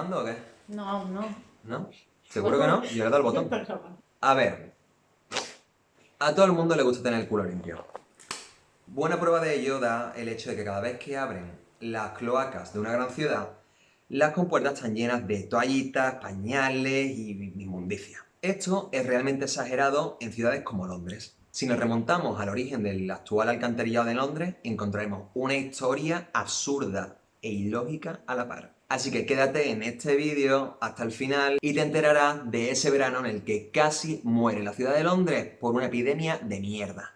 grabando o qué? No, aún no. ¿No? ¿Seguro que no? Yo le he dado el botón. A ver, a todo el mundo le gusta tener el culo limpio. Buena prueba de ello da el hecho de que cada vez que abren las cloacas de una gran ciudad, las compuertas están llenas de toallitas, pañales y inmundicia. Esto es realmente exagerado en ciudades como Londres. Si nos remontamos al origen del actual alcantarillado de Londres, encontraremos una historia absurda e ilógica a la par. Así que quédate en este vídeo hasta el final y te enterarás de ese verano en el que casi muere la ciudad de Londres por una epidemia de mierda.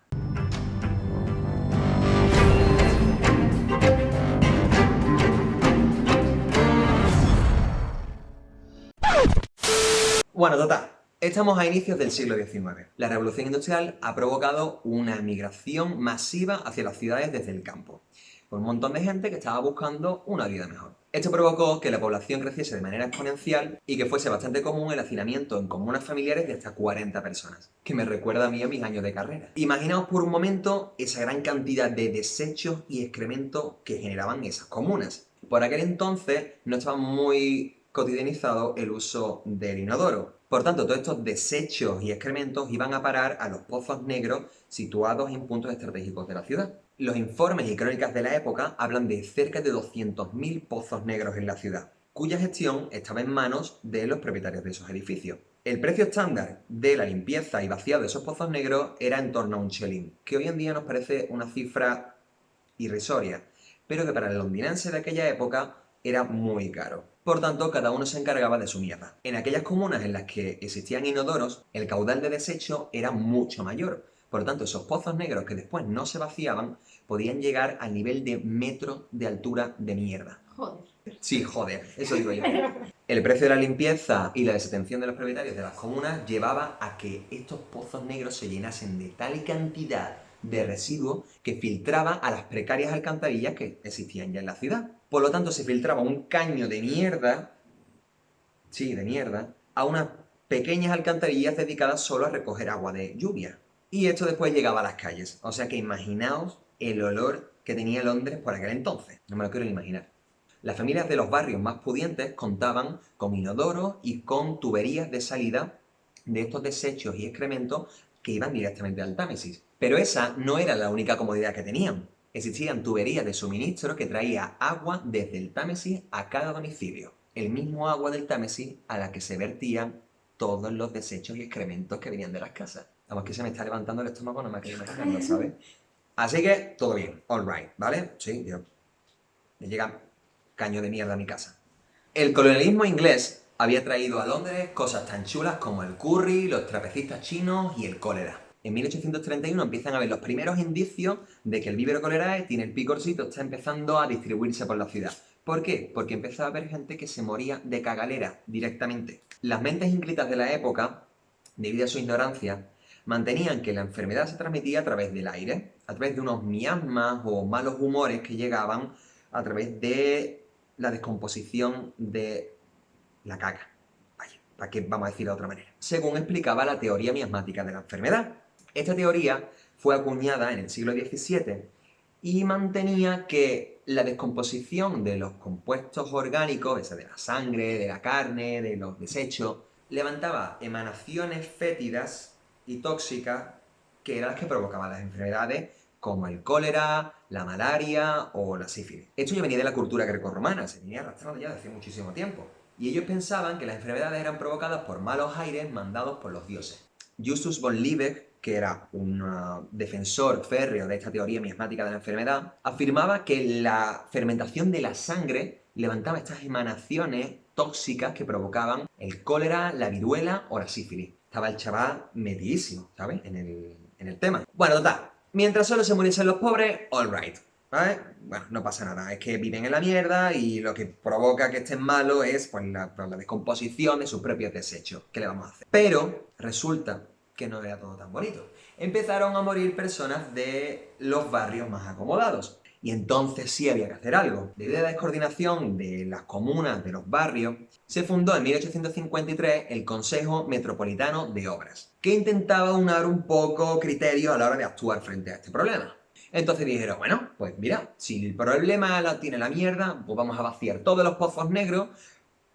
Bueno, total, estamos a inicios del siglo XIX. La revolución industrial ha provocado una migración masiva hacia las ciudades desde el campo, con un montón de gente que estaba buscando una vida mejor. Esto provocó que la población creciese de manera exponencial y que fuese bastante común el hacinamiento en comunas familiares de hasta 40 personas, que me recuerda a mí a mis años de carrera. Imaginaos por un momento esa gran cantidad de desechos y excrementos que generaban esas comunas. Por aquel entonces no estaba muy cotidianizado el uso del inodoro. Por tanto, todos estos desechos y excrementos iban a parar a los pozos negros situados en puntos estratégicos de la ciudad. Los informes y crónicas de la época hablan de cerca de 200.000 pozos negros en la ciudad, cuya gestión estaba en manos de los propietarios de esos edificios. El precio estándar de la limpieza y vaciado de esos pozos negros era en torno a un chelín, que hoy en día nos parece una cifra irrisoria, pero que para el londinense de aquella época era muy caro. Por tanto, cada uno se encargaba de su mierda. En aquellas comunas en las que existían inodoros, el caudal de desecho era mucho mayor. Por tanto, esos pozos negros que después no se vaciaban podían llegar al nivel de metros de altura de mierda. Joder. Sí, joder, eso digo yo. El precio de la limpieza y la desatención de los propietarios de las comunas llevaba a que estos pozos negros se llenasen de tal cantidad de residuos que filtraba a las precarias alcantarillas que existían ya en la ciudad. Por lo tanto, se filtraba un caño de mierda, sí, de mierda, a unas pequeñas alcantarillas dedicadas solo a recoger agua de lluvia. Y esto después llegaba a las calles. O sea que imaginaos el olor que tenía Londres por aquel entonces. No me lo quiero ni imaginar. Las familias de los barrios más pudientes contaban con inodoros y con tuberías de salida de estos desechos y excrementos que iban directamente al Támesis. Pero esa no era la única comodidad que tenían. Existían tuberías de suministro que traía agua desde el Támesis a cada domicilio. El mismo agua del Támesis a la que se vertían todos los desechos y excrementos que venían de las casas. Vamos, que se me está levantando el estómago, no me quiero imaginarlo, ¿sabes? Así que, todo bien, all right, ¿vale? Sí, yo... Me llega caño de mierda a mi casa. El colonialismo inglés había traído a Londres cosas tan chulas como el curry, los trapecistas chinos y el cólera. En 1831 empiezan a ver los primeros indicios de que el vívero cólerae tiene el picorcito, está empezando a distribuirse por la ciudad. ¿Por qué? Porque empezaba a haber gente que se moría de cagalera directamente. Las mentes ínclitas de la época, debido a su ignorancia, mantenían que la enfermedad se transmitía a través del aire, a través de unos miasmas o malos humores que llegaban a través de la descomposición de la caca. Vaya, ¿para qué vamos a decirlo de otra manera? Según explicaba la teoría miasmática de la enfermedad. Esta teoría fue acuñada en el siglo XVII y mantenía que la descomposición de los compuestos orgánicos, esa de la sangre, de la carne, de los desechos, levantaba emanaciones fétidas y tóxicas que eran las que provocaban las enfermedades como el cólera, la malaria o la sífilis. Esto ya venía de la cultura grecorromana, se venía arrastrando ya desde hace muchísimo tiempo. Y ellos pensaban que las enfermedades eran provocadas por malos aires mandados por los dioses. Justus von Liebig, que era un defensor férreo de esta teoría miasmática de la enfermedad, afirmaba que la fermentación de la sangre levantaba estas emanaciones tóxicas que provocaban el cólera, la viruela o la sífilis. Estaba el chaval metidísimo, ¿sabes? En el tema. Bueno, total. Mientras solo se muriesen los pobres, all right, ¿vale? Bueno, no pasa nada, es que viven en la mierda y lo que provoca que estén malos es pues, la descomposición de sus propios desechos. ¿Qué le vamos a hacer? Pero resulta que no era todo tan bonito. Empezaron a morir personas de los barrios más acomodados. Y entonces sí había que hacer algo. Debido a la descoordinación de las comunas, de los barrios, se fundó en 1853 el Consejo Metropolitano de Obras, que intentaba aunar un poco criterio a la hora de actuar frente a este problema. Entonces dijeron, bueno, pues mira, si el problema lo tiene la mierda, pues vamos a vaciar todos los pozos negros,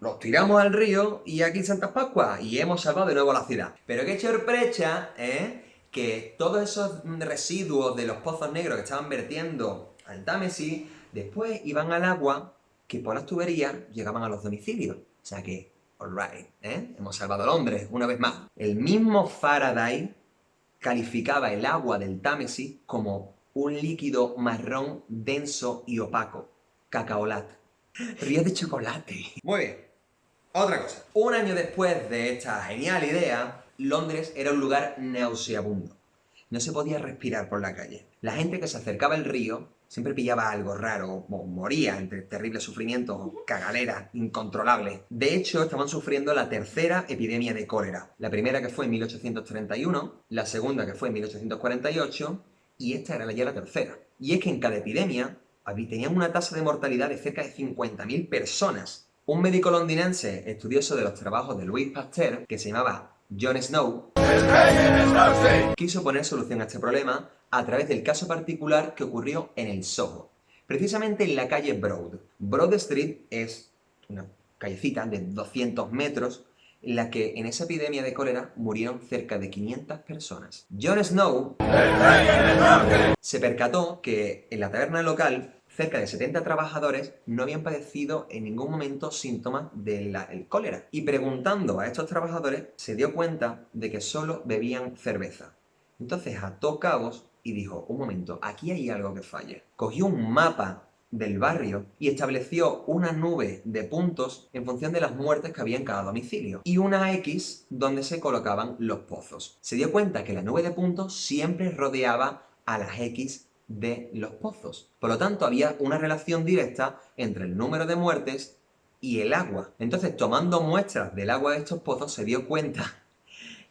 los tiramos al río y aquí Santas Pascuas y hemos salvado de nuevo la ciudad. Pero qué sorpresa, que todos esos residuos de los pozos negros que estaban vertiendo al Támesis, después iban al agua que por las tuberías llegaban a los domicilios. O sea que, alright, hemos salvado Londres una vez más. El mismo Faraday calificaba el agua del Támesis como un líquido marrón denso y opaco. Cacaolat. Río de chocolate. Muy bien. Otra cosa. Un año después de esta genial idea, Londres era un lugar nauseabundo. No se podía respirar por la calle. La gente que se acercaba al río siempre pillaba algo raro o moría entre terribles sufrimientos o cagaleras incontrolables. De hecho, estaban sufriendo la tercera epidemia de cólera. La primera que fue en 1831, la segunda que fue en 1848 y esta era ya la tercera. Y es que en cada epidemia tenían una tasa de mortalidad de cerca de 50.000 personas. Un médico londinense estudioso de los trabajos de Louis Pasteur, que se llamaba John Snow, quiso poner solución a este problema a través del caso particular que ocurrió en el Soho, precisamente en la calle Broad. Broad Street es una callecita de 200 metros en la que en esa epidemia de cólera murieron cerca de 500 personas. John Snow se percató que en la taberna local cerca de 70 trabajadores no habían padecido en ningún momento síntomas del cólera. Y preguntando a estos trabajadores, se dio cuenta de que solo bebían cerveza. Entonces ató cabos y dijo, un momento, aquí hay algo que falla. Cogió un mapa del barrio y estableció una nube de puntos en función de las muertes que había en cada domicilio y una X donde se colocaban los pozos. Se dio cuenta que la nube de puntos siempre rodeaba a las X de los pozos. Por lo tanto, había una relación directa entre el número de muertes y el agua. Entonces, tomando muestras del agua de estos pozos, se dio cuenta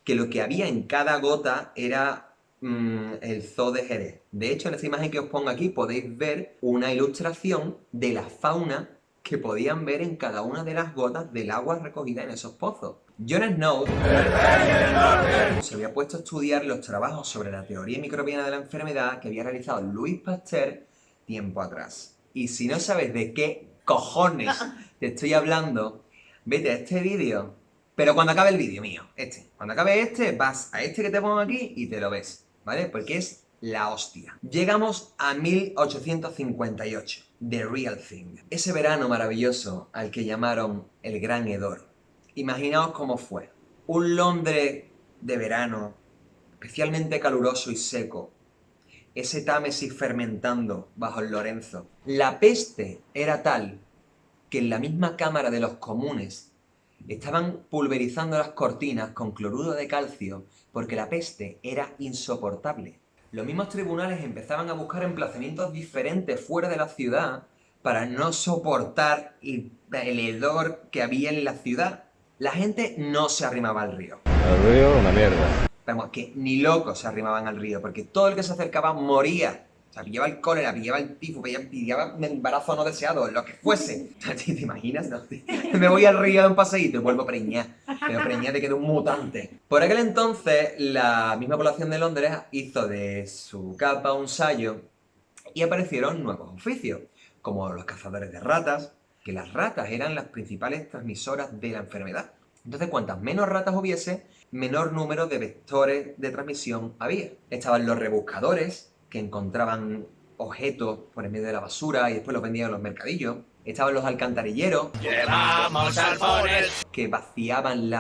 que lo que había en cada gota era el zoo de Jerez. De hecho, en esta imagen que os pongo aquí podéis ver una ilustración de la fauna que podían ver en cada una de las gotas del agua recogida en esos pozos. John Snow se había puesto a estudiar los trabajos sobre la teoría microbiana de la enfermedad que había realizado Louis Pasteur tiempo atrás. Y si no sabes de qué cojones te estoy hablando, vete a este vídeo. Pero cuando acabe el vídeo mío, cuando acabe vas a que te pongo aquí y te lo ves, ¿vale? Porque es la hostia. Llegamos a 1858, The Real Thing. Ese verano maravilloso al que llamaron el Gran Hedor. Imaginaos cómo fue. Un Londres de verano, especialmente caluroso y seco. Ese Támesis fermentando bajo el Lorenzo. La peste era tal que en la misma Cámara de los Comunes estaban pulverizando las cortinas con cloruro de calcio porque la peste era insoportable. Los mismos tribunales empezaban a buscar emplazamientos diferentes fuera de la ciudad para no soportar el hedor que había en la ciudad. La gente no se arrimaba al río. El río, una mierda. Vamos, que ni locos se arrimaban al río, porque todo el que se acercaba moría. O sea, pillaba el cólera, pillaba el tifo, pillaba embarazo no deseado, lo que fuese. ¿Te imaginas? No? Me voy al río de un paseíto y vuelvo preñada. Pero preñada te quedó un mutante. Por aquel entonces, la misma población de Londres hizo de su capa un sayo y aparecieron nuevos oficios, como los cazadores de ratas, que las ratas eran las principales transmisoras de la enfermedad. Entonces, cuantas menos ratas hubiese, menor número de vectores de transmisión había. Estaban los rebuscadores, que encontraban objetos por en medio de la basura y después los vendían en los mercadillos. Estaban los alcantarilleros, ¡Llevamos alfones! que vaciaban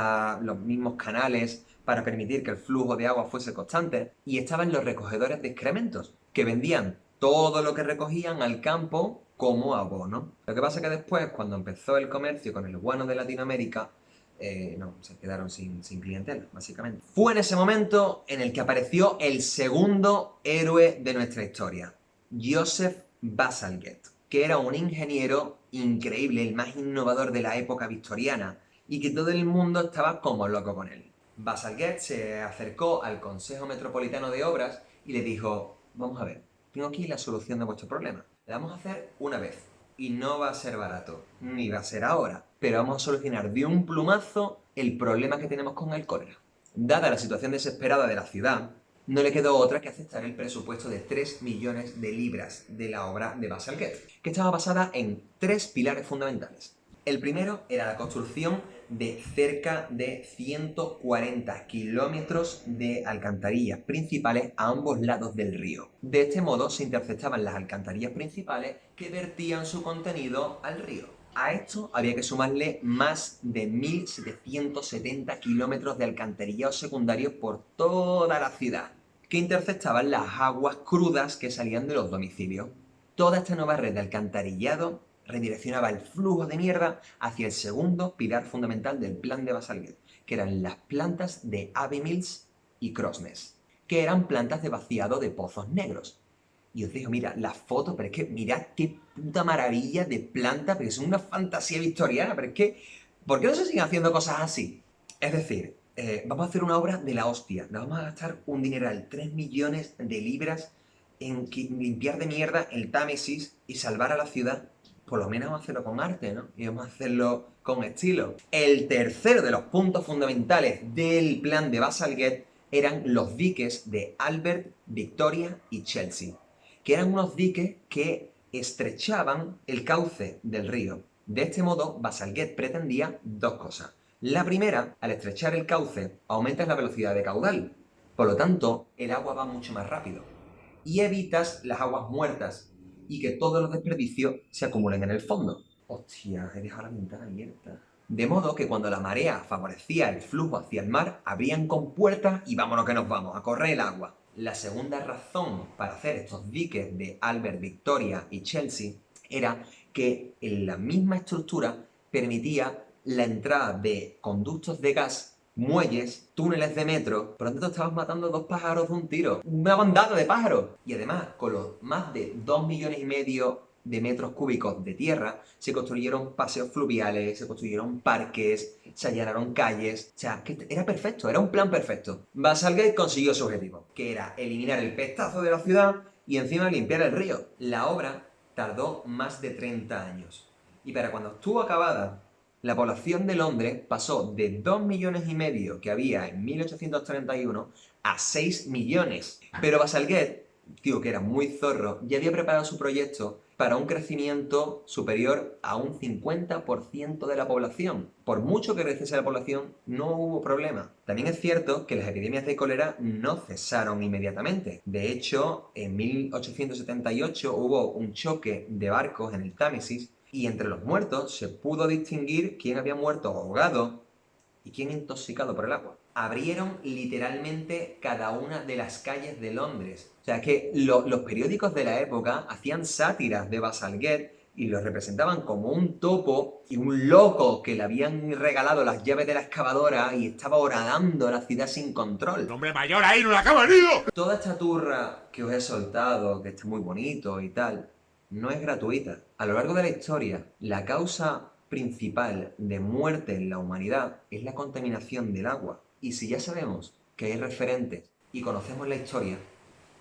los mismos canales para permitir que el flujo de agua fuese constante. Y estaban los recogedores de excrementos, que vendían todo lo que recogían al campo como abono. Lo que pasa es que después, cuando empezó el comercio con el guano de Latinoamérica, se quedaron sin clientela, básicamente. Fue en ese momento en el que apareció el segundo héroe de nuestra historia, Joseph Bazalgette, que era un ingeniero increíble, el más innovador de la época victoriana, y que todo el mundo estaba como loco con él. Bazalgette se acercó al Consejo Metropolitano de Obras y le dijo, vamos a ver, tengo aquí la solución de vuestro problema. La vamos a hacer una vez. Y no va a ser barato, ni va a ser ahora, pero vamos a solucionar de un plumazo el problema que tenemos con el cólera. Dada la situación desesperada de la ciudad, no le quedó otra que aceptar el presupuesto de 3 millones de libras de la obra de Bazalgette, que estaba basada en 3 pilares fundamentales. El primero era la construcción de cerca de 140 kilómetros de alcantarillas principales a ambos lados del río. De este modo se interceptaban las alcantarillas principales que vertían su contenido al río. A esto había que sumarle más de 1.770 kilómetros de alcantarillados secundarios por toda la ciudad, que interceptaban las aguas crudas que salían de los domicilios. Toda esta nueva red de alcantarillado redireccionaba el flujo de mierda hacia el segundo pilar fundamental del plan de Bazalgette, que eran las plantas de Abbey Mills y Crossness, que eran plantas de vaciado de pozos negros. Y os digo, mira, las fotos, pero es que mirad qué puta maravilla de planta, porque es una fantasía victoriana, pero es que, ¿por qué no se siguen haciendo cosas así? Es decir, vamos a hacer una obra de la hostia, nos vamos a gastar un dineral, 3 millones de libras en limpiar de mierda el Támesis y salvar a la ciudad. Por lo menos vamos a hacerlo con arte, ¿no? Y vamos a hacerlo con estilo. El tercero de los puntos fundamentales del plan de Bazalgette eran los diques de Albert, Victoria y Chelsea, que eran unos diques que estrechaban el cauce del río. De este modo, Bazalgette pretendía dos cosas. La primera, al estrechar el cauce, aumentas la velocidad de caudal. Por lo tanto, el agua va mucho más rápido. Y evitas las aguas muertas y que todos los desperdicios se acumulen en el fondo. Hostia, he dejado la ventana abierta. De modo que cuando la marea favorecía el flujo hacia el mar, abrían compuertas y vámonos que nos vamos, a correr el agua. La segunda razón para hacer estos diques de Albert, Victoria y Chelsea era que en la misma estructura permitía la entrada de conductos de gas, muelles, túneles de metro. Por lo tanto estabas matando 2 pájaros de un tiro. Una bandada de pájaros. Y además, con los más de 2,5 millones de metros cúbicos de tierra, se construyeron paseos fluviales, se construyeron parques, se allanaron calles. O sea, que era perfecto, era un plan perfecto. Bazalgette consiguió su objetivo, que era eliminar el pestazo de la ciudad y encima limpiar el río. La obra tardó más de 30 años. Y para cuando estuvo acabada, la población de Londres pasó de 2,5 millones que había en 1831 a 6 millones. Pero Bazalgette, digo que era muy zorro, ya había preparado su proyecto para un crecimiento superior a un 50% de la población. Por mucho que creciese la población, no hubo problema. También es cierto que las epidemias de cólera no cesaron inmediatamente. De hecho, en 1878 hubo un choque de barcos en el Támesis y entre los muertos se pudo distinguir quién había muerto ahogado y quién intoxicado por el agua. Abrieron literalmente cada una de las calles de Londres. O sea, que los periódicos de la época hacían sátiras de Bazalgette y lo representaban como un topo y un loco que le habían regalado las llaves de la excavadora y estaba horadando la ciudad sin control. ¡Un hombre mayor ahí, no la acaba venido! Toda esta turra que os he soltado, que está muy bonito y tal, no es gratuita. A lo largo de la historia, la causa principal de muerte en la humanidad es la contaminación del agua. Y si ya sabemos que hay referentes y conocemos la historia,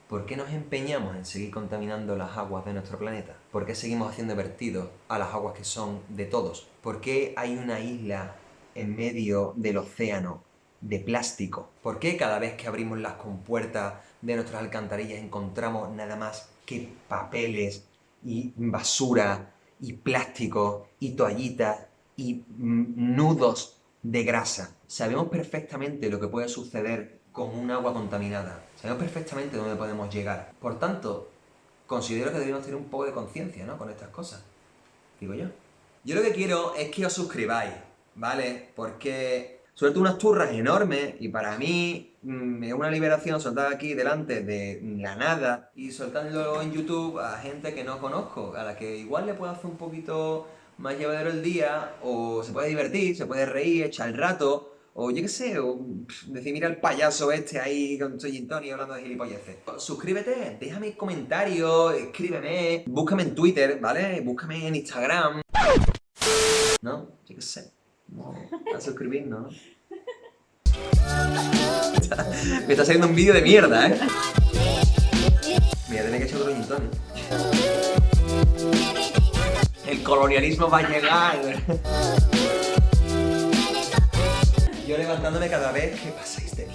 ¿por qué nos empeñamos en seguir contaminando las aguas de nuestro planeta? ¿Por qué seguimos haciendo vertidos a las aguas que son de todos? ¿Por qué hay una isla en medio del océano de plástico? ¿Por qué cada vez que abrimos las compuertas de nuestras alcantarillas encontramos nada más que papeles y basura y plástico y toallitas y nudos de grasa? Sabemos perfectamente lo que puede suceder con un agua contaminada. Sabemos perfectamente dónde podemos llegar. Por tanto, considero que debemos tener un poco de conciencia, ¿no?, con estas cosas. Digo yo. Yo lo que quiero es que os suscribáis, ¿vale? Porque suelto unas turras enormes y para mí es una liberación soltar aquí delante de la nada y soltándolo en YouTube a gente que no conozco, a la que igual le puedo hacer un poquito más llevadero el día, o se puede divertir, se puede reír, echar el rato, o yo qué sé, o decir, mira el payaso este ahí con su gin tonic hablando de gilipolleces. Suscríbete, déjame comentarios, escríbeme, búscame en Twitter, ¿vale? Búscame en Instagram. ¿No? Yo qué sé. No, a suscribirnos, ¿no? Me está saliendo un vídeo de mierda, ¿eh? Me voy a tener que echar otro gin tonic. El colonialismo va a llegar. Yo levantándome cada vez que pasáis de mí.